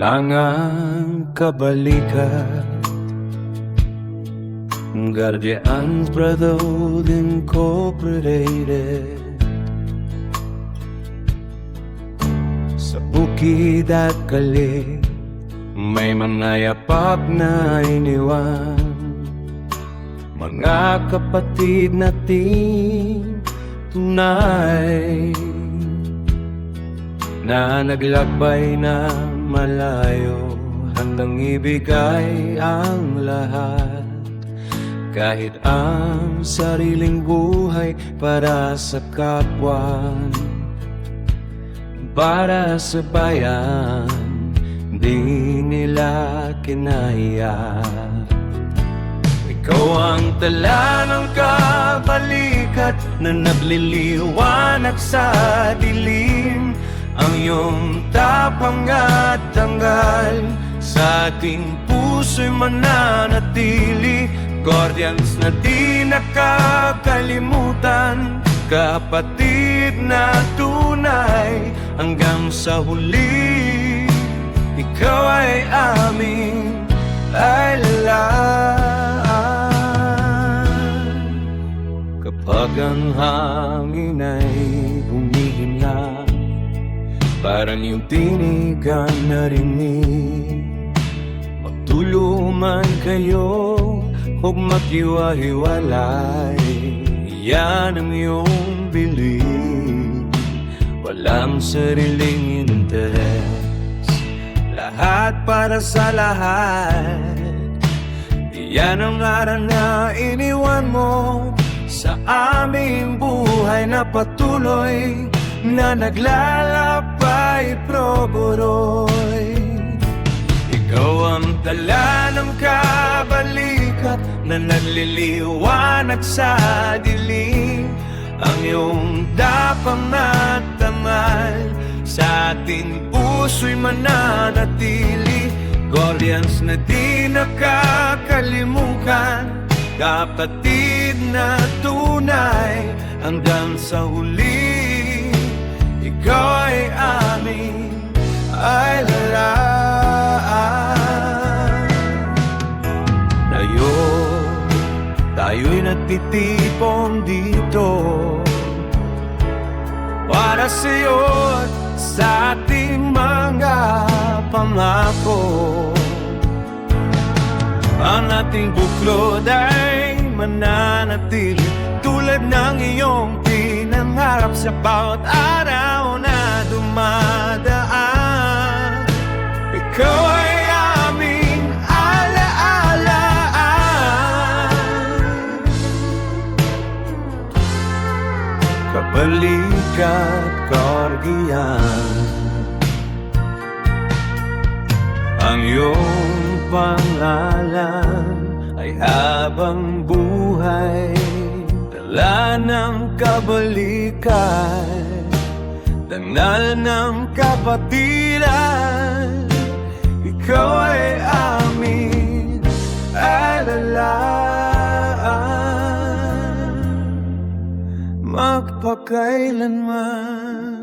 Langang kabalikan, Guardians Brotherhood Incorporated. Sa bukid at kali, may mga yapak na iniwan, mga kapatid nating tunay, na naglakbay na malayo, handang ibigay ang lahat, kahit ang sariling buhay para sa kapwa, para sa bayan. Di nila kinaya. Ikaw ang tala ng kabalikat na nagliliwanag sa dilim. Ang iyong tapang at tanggal sa ating puso'y mananatili. Guardians na di nakakalimutan, kapatid na tunay hanggang sa huli. Ikaw ay aming lalaan. Kapag ang hangin ay humihinga, parang yung tinig ang narinig. Magtulungan kayo, huwag maghiwa-hiwalay. Yan ang iyong bilin, walang sariling interes. Lahat para sa lahat, yan ang aral na iniwan mo sa aming buhay na patuloy, na naglalakbay pro-buroy. Ikaw ang tala ng kabalikat na nagliliwanag sa dilim. Ang iyong dapang at tamal sa ating puso'y mananatili. Guardians na di nakakalimutan, kapatid na tunay hanggang sa huli. Ikaw ay aming lalaan. Tayo'y nagtitipon dito para sa'yo at sa ating mga pangako. Ang ating buklod ay mananatili, tulad ng iyong pinangarap sa bawat araw na dumadaan. Ikaw ay aming alaalaan. Kabalikat, guardian, ang iyong pangalan ay habang buhay, dala ng kabalikan, dangal ng kapatiran. Ikaw ay aming alalaan, magpakailanman.